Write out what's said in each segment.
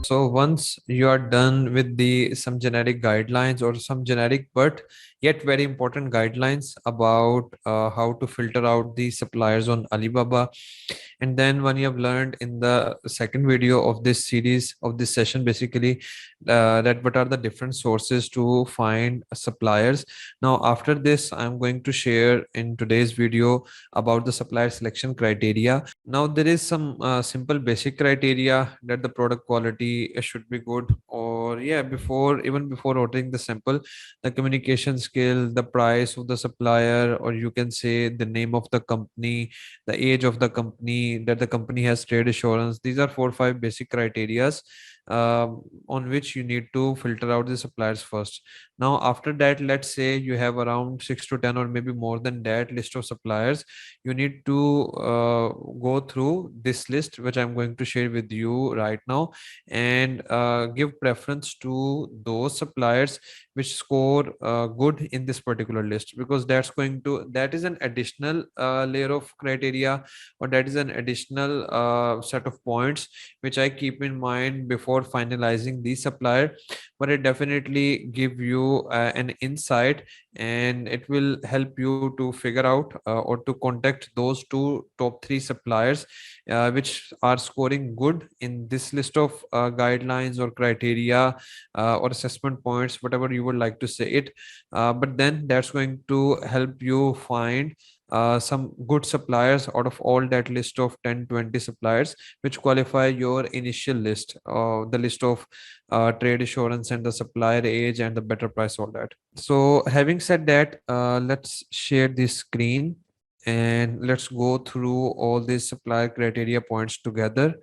So once you are done with the some generic guidelines or some generic but yet very important guidelines about how to filter out the suppliers on Alibaba, and then when you have learned in the second video of this series of this session basically that what are the different sources to find suppliers. Now after this I'm going to share in today's video about the supplier selection criteria. Now there is some simple basic criteria that the product quality should be good, or yeah, before even before ordering the sample, the communication skill, the price of the supplier, or you can say the name of the company, the age of the company, that the company has trade assurance. These are 4 or 5 basic criterias on which you need to filter out the suppliers first. Now after that, let's say you have around 6 to 10 or maybe more than that list of suppliers. You need to go through this list which I'm going to share with you right now, and give preference to those suppliers which score good in this particular list, because that is an additional layer of criteria, or that is an additional set of points which I keep in mind before finalizing the supplier. But it definitely give you an insight, and it will help you to figure out or to contact those two top 3 suppliers which are scoring good in this list of guidelines or criteria or assessment points, whatever you would like to say it. But then that's going to help you find some good suppliers out of all that list of 10-20 suppliers which qualify your initial list, the list of trade assurance and the supplier age and the better price, all that. So having said that, let's share this screen and let's go through all these supplier criteria points together.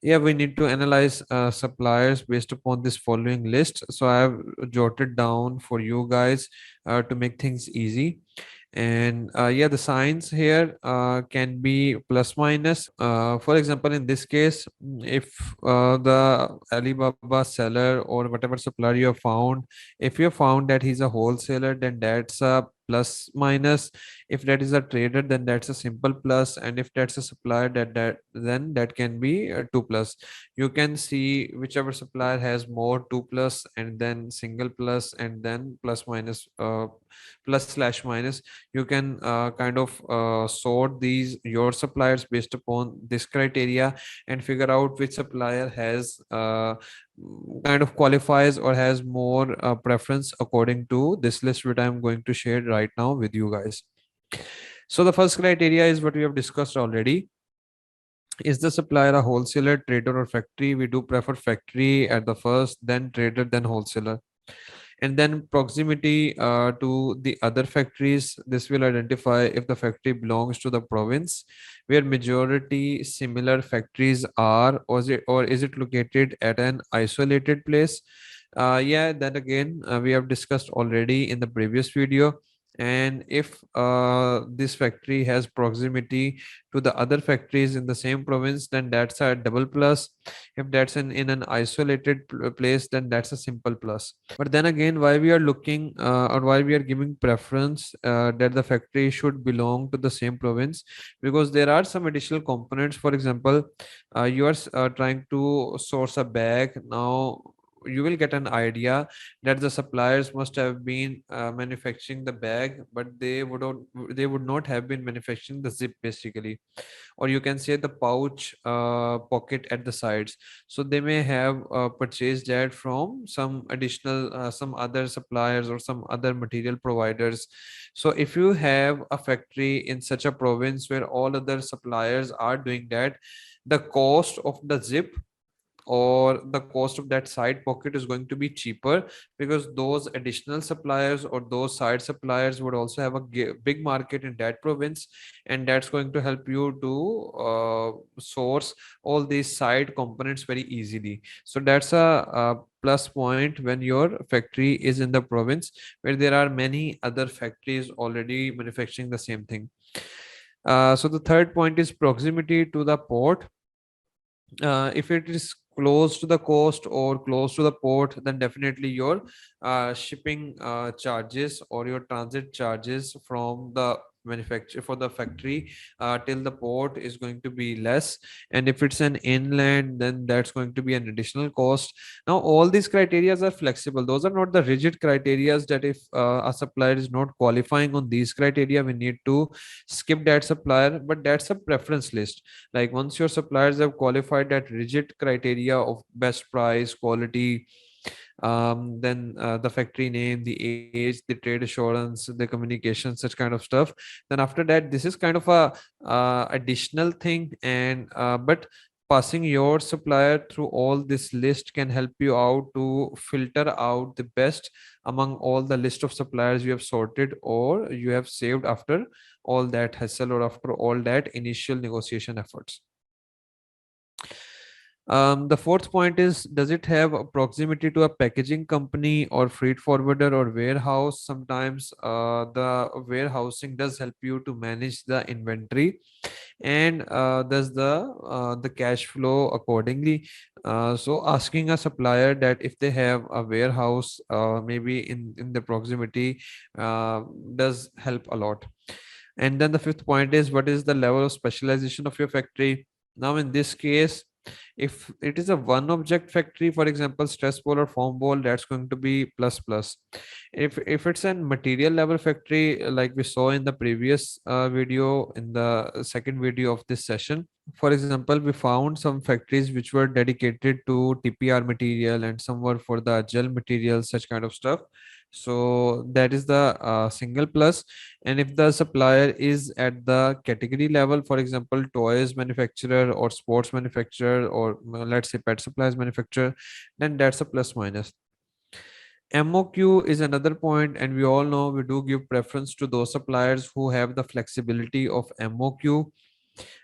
Yeah, we need to analyze suppliers based upon this following list. So I have jotted down for you guys to make things easy. And yeah, the signs here can be plus minus. For example, in this case, if the Alibaba seller or whatever supplier you have found, if you have found that he's a wholesaler, then that's a plus minus. If that is a trader, then that's a simple plus, and if that's a supplier, then that can be a 2 plus. You can see whichever supplier has more 2 plus, and then single plus, and then plus minus, plus slash minus. You can kind of sort these your suppliers based upon this criteria and figure out which supplier has kind of qualifies or has more preference according to this list which I'm going to share right now with you guys. So the first criteria is what we have discussed already. Is the supplier a wholesaler, trader, or factory? We do prefer factory at the first, then trader, then wholesaler. And then proximity to the other factories. This will identify if the factory belongs to the province where majority similar factories are, or is it located at an isolated place. Yeah, that again we have discussed already in the previous video. And if this factory has proximity to the other factories in the same province, then that's a double plus. If that's in an isolated place, then that's a simple plus. But then again, why we are looking or why we are giving preference that the factory should belong to the same province? Because there are some additional components. For example, you are trying to source a bag. Now you will get an idea that the suppliers must have been manufacturing the bag, but they would not have been manufacturing the zip basically, or you can say the pouch pocket at the sides. So they may have purchased that from some additional some other suppliers or some other material providers. So if you have a factory in such a province where all other suppliers are doing that, the cost of the zip or the cost of that side pocket is going to be cheaper, because those additional suppliers or those side suppliers would also have a big market in that province, and that's going to help you to source all these side components very easily. So that's a plus point when your factory is in the province where there are many other factories already manufacturing the same thing. So the third point is proximity to the port. If it is close to the coast or close to the port, then definitely your shipping charges or your transit charges from the manufacture for the factory till the port is going to be less, and if it's an inland, then that's going to be an additional cost. Now all these criterias are flexible. Those are not the rigid criterias that if a supplier is not qualifying on these criteria, we need to skip that supplier, but that's a preference list. Like once your suppliers have qualified that rigid criteria of best price, quality, then the factory name, the age, the trade assurance, the communication, such kind of stuff, then after that this is kind of a additional thing. And but passing your supplier through all this list can help you out to filter out the best among all the list of suppliers you have sorted or you have saved after all that hassle or after all that initial negotiation efforts. The fourth point is, does it have a proximity to a packaging company or freight forwarder or warehouse? Sometimes the warehousing does help you to manage the inventory and does the cash flow accordingly. So asking a supplier that if they have a warehouse, maybe in the proximity, uh, does help a lot. And then the fifth point is, what is the level of specialization of your factory? Now, in this case, if it is a one object factory, for example, stress ball or foam ball, that's going to be plus plus. If it's a material level factory, like we saw in the previous video, in the second video of this session, for example, we found some factories which were dedicated to TPR material and some were for the gel material, such kind of stuff. So that is the single plus. And if the supplier is at the category level, for example, toys manufacturer or sports manufacturer, or let's say pet supplies manufacturer, then that's a plus minus. MOQ is another point, and we all know we do give preference to those suppliers who have the flexibility of MOQ.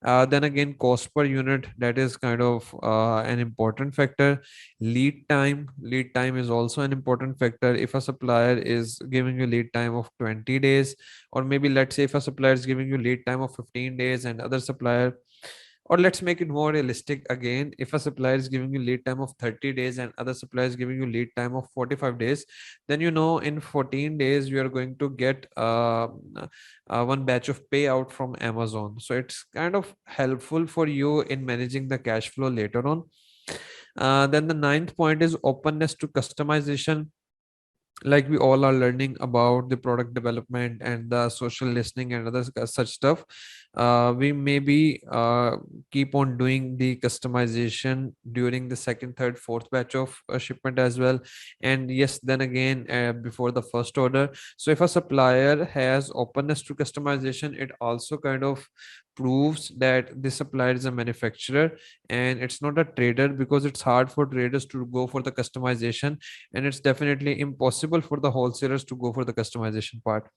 Then again, cost per unit, that is kind of an important factor. Lead time is also an important factor. If a supplier is giving you lead time of 20 days, or maybe let's say if a supplier is giving you lead time of 15 days and other supplier, or let's make it more realistic again, if a supplier is giving you lead time of 30 days and other supplier is giving you lead time of 45 days, then you know in 14 days you are going to get one batch of payout from Amazon. So it's kind of helpful for you in managing the cash flow later on. Then the ninth point is openness to customization. Like we all are learning about the product development and the social listening and other such stuff, we maybe keep on doing the customization during the second, third, fourth batch of shipment as well. And yes, then again, before the first order. So if a supplier has openness to customization, it also kind of proves that this supplier is a manufacturer and it's not a trader, because it's hard for traders to go for the customization, and it's definitely impossible for the wholesalers to go for the customization part.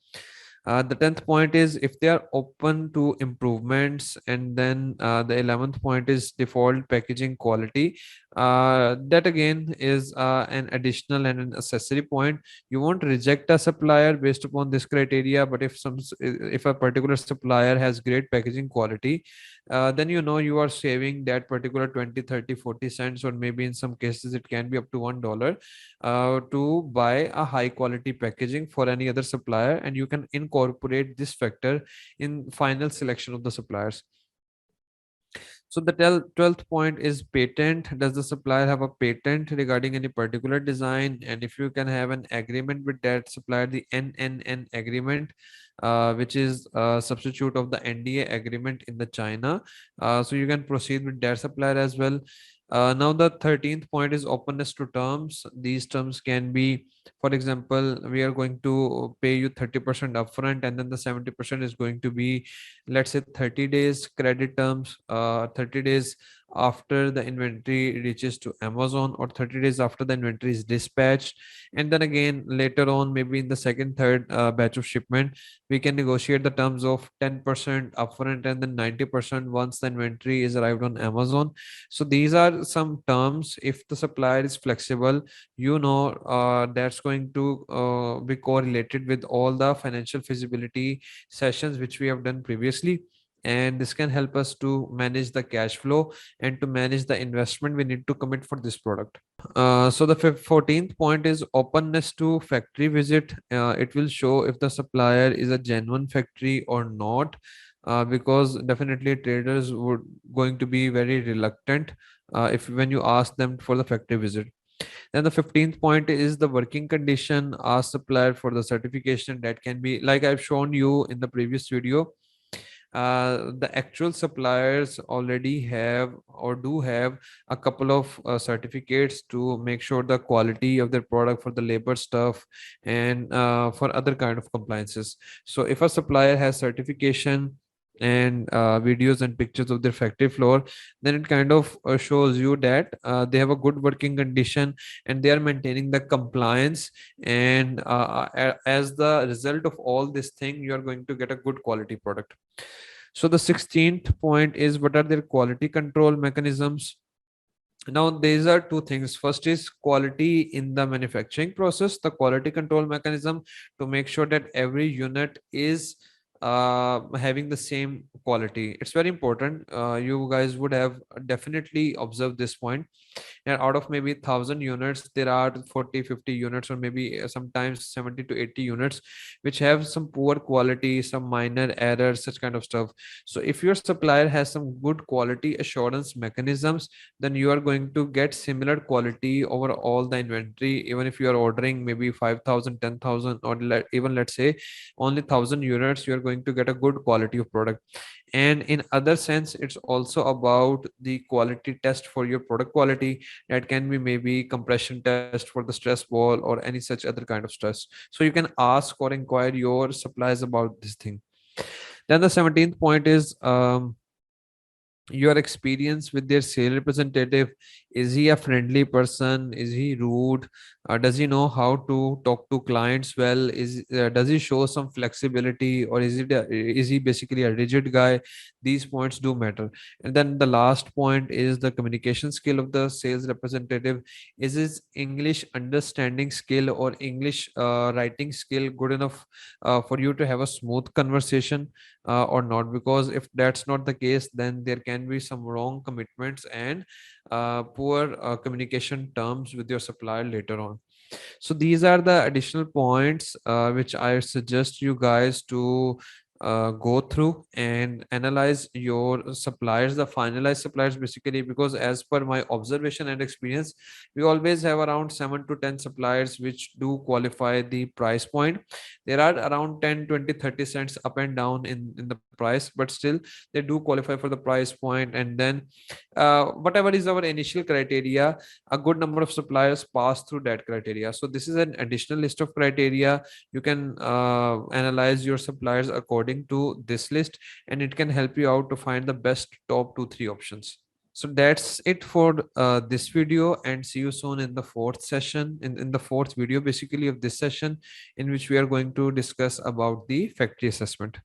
The 10th point is if they are open to improvements. And then the 11th point is default packaging quality. That again is an additional and an accessory point. You won't reject a supplier based upon this criteria, but if a particular supplier has great packaging quality, then you know you are saving that particular 20, 30, 40 cents, or maybe in some cases it can be up to $1 to buy a high quality packaging for any other supplier, and you can incorporate this factor in final selection of the suppliers. So the 12th point is patent. Does the supplier have a patent regarding any particular design? And if you can have an agreement with that supplier, the NNN agreement, which is a substitute of the NDA agreement in the China. So you can proceed with that supplier as well. Now the 13th point is openness to terms. These terms can be, for example, we are going to pay you 30% upfront, and then the 70% is going to be, let's say, 30 days credit terms, 30 days after the inventory reaches to Amazon, or 30 days after the inventory is dispatched. And then again later on, maybe in the second, third batch of shipment, we can negotiate the terms of 10% upfront and then 90% once the inventory is arrived on Amazon. So these are some terms. If the supplier is flexible, that's going to be correlated with all the financial feasibility sessions which we have done previously. and this can help us to manage the cash flow and to manage the investment we need to commit for this product. So the 14th point is openness to factory visit. It will show if the supplier is a genuine factory or not, because definitely traders would going to be very reluctant if when you ask them for the factory visit. Then the 15th point is the working condition. Ask supplier for the certification. That can be like I've shown you in the previous video. The actual suppliers already have or do have a couple of certificates to make sure the quality of their product for the labor stuff and for other kind of compliances. So if a supplier has certification and videos and pictures of their factory floor, then it kind of shows you that they have a good working condition and they are maintaining the compliance, and as the result of all this thing you are going to get a good quality product. So the 16th point is what are their quality control mechanisms. Now these are two things. First is quality in the manufacturing process, the quality control mechanism to make sure that every unit is having the same quality. It's very important. You guys would have definitely observed this point, and out of maybe 1,000 units there are 40 50 units or maybe sometimes 70 to 80 units which have some poor quality, some minor errors, such kind of stuff. So if your supplier has some good quality assurance mechanisms, then you are going to get similar quality over all the inventory, even if you are ordering maybe 5,000, 10,000, or even let's say only 1,000 units, you are going to get a good quality of product. And in other sense it's also about the quality test for your product quality. That can be maybe compression test for the stress ball or any such other kind of stress. So you can ask or inquire your suppliers about this thing. Then the 17th point is your experience with their sales representative. Is he a friendly person? Is he rude? Does he know how to talk to clients well? Does he show some flexibility, or is he basically a rigid guy? These points do matter. And then the last point is the communication skill of the sales representative. Is his English understanding skill or English writing skill good enough for you to have a smooth conversation or not? Because if that's not the case, then there can be some wrong commitments and poor communication terms with your supplier later on. So these are the additional points which I suggest you guys to go through and analyze your suppliers, the finalized suppliers basically, because as per my observation and experience, we always have around 7 to 10 suppliers which do qualify the price point. There are around 10, 20, 30 cents up and down in the price, but still they do qualify for the price point. And then whatever is our initial criteria, a good number of suppliers pass through that criteria. So this is an additional list of criteria. You can analyze your suppliers according to this list, and it can help you out to find the best top 2 3 options. So that's it for this video, and see you soon in the fourth session, in the fourth video basically of this session, in which we are going to discuss about the factory assessment.